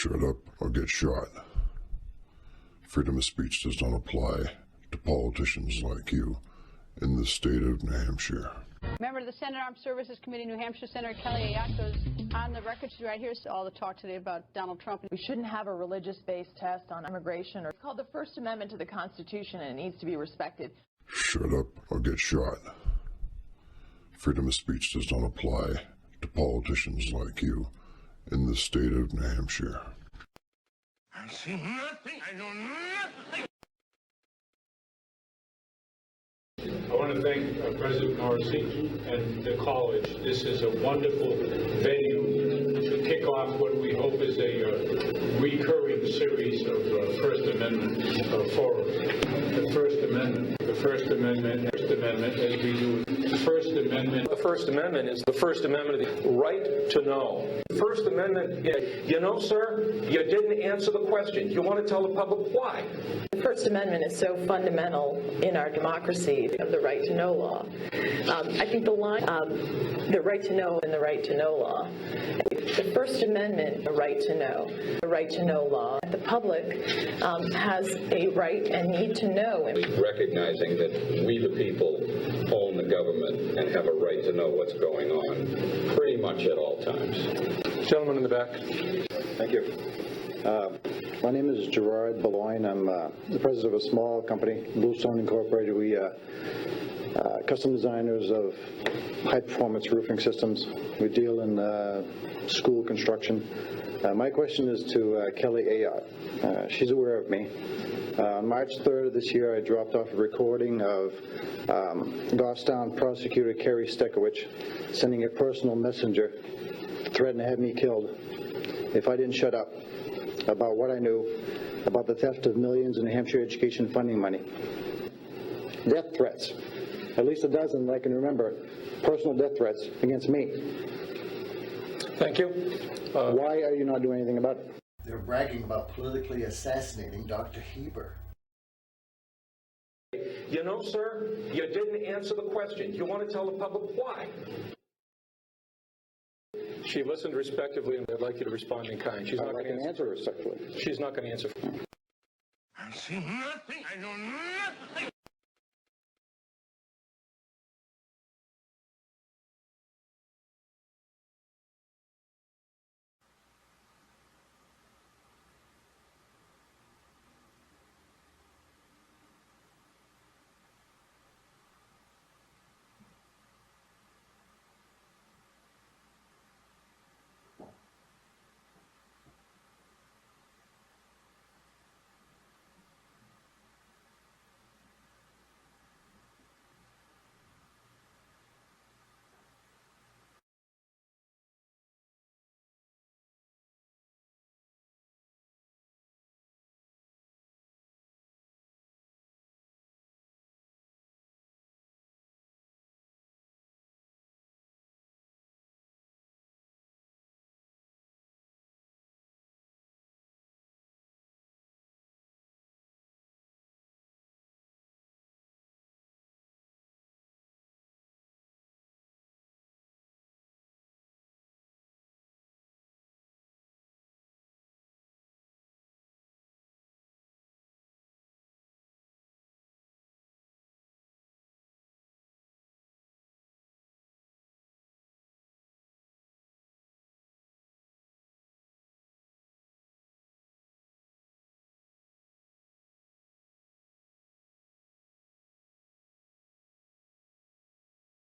Shut up or get shot. Freedom of speech does not apply to politicians like you in the state of New Hampshire. Member of the Senate Armed Services Committee, New Hampshire, Senator Kelly Ayotte goes on the record. She's right here. All the talk today about Donald Trump. We shouldn't have a religious-based test on immigration. It's called the First Amendment to the Constitution, and it needs to be respected. Shut up or get shot. Freedom of speech does not apply to politicians like you in the state of New Hampshire. I see nothing. I know nothing. I want to thank President Morrissey and the college. This is a wonderful venue to kick off what we hope is a recurring series of First Amendment forums. The First Amendment, as we do. The First Amendment. The First Amendment is the First Amendment of the right to know. The First Amendment, you know, sir, you didn't answer the question. You want to tell the public why? The First Amendment is so fundamental in our democracy of the right to know law. I think the line, the right to know and the right to know law. The First Amendment, the right to know law. The public has a right and need to know. Recognizing that we, the people, own the government and have a right to know what's going on pretty much at all times. Gentleman in the back. Thank you. My name is Gerard Beloin. I'm the president of a small company, Bluestone Incorporated. We custom designers of high-performance roofing systems. We deal in school construction. My question is to Kelly Ayotte. She's aware of me. On March 3rd of this year, I dropped off a recording of Goffstown prosecutor Kerry Stekowich sending a personal messenger to threaten to have me killed if I didn't shut up about what I knew about the theft of millions in New Hampshire education funding money. Death threats, at least a dozen that I can remember, personal death threats against me. Thank you. Why are you not doing anything about it? They're bragging about politically assassinating Dr. Hieber. You know, sir, you didn't answer the question. You want to tell the public why? She listened respectively, and I'd like you to respond in kind. She's not going to answer respectfully. She's not going to answer. I see nothing. I know nothing.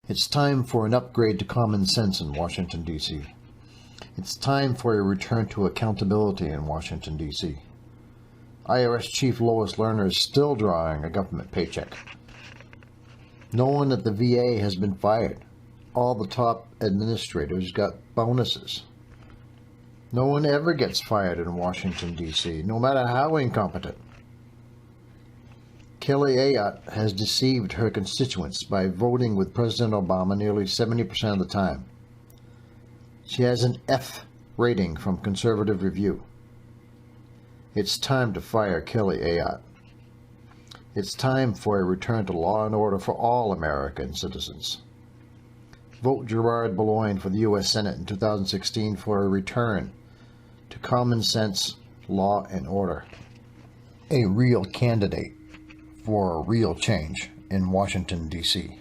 It's time for an upgrade to common sense in Washington, D.C. It's time for a return to accountability in Washington, D.C. IRS Chief Lois Lerner is still drawing a government paycheck. No one at the VA has been fired. All the top administrators got bonuses. No one ever gets fired in Washington, D.C., no matter how incompetent. Kelly Ayotte has deceived her constituents by voting with President Obama nearly 70% of the time. She has an F rating from Conservative Review. It's time to fire Kelly Ayotte. It's time for a return to law and order for all American citizens. Vote Gerard Beloin for the U.S. Senate in 2016 for a return to to common sense, law, and order. A real candidate for a real change in Washington, D.C.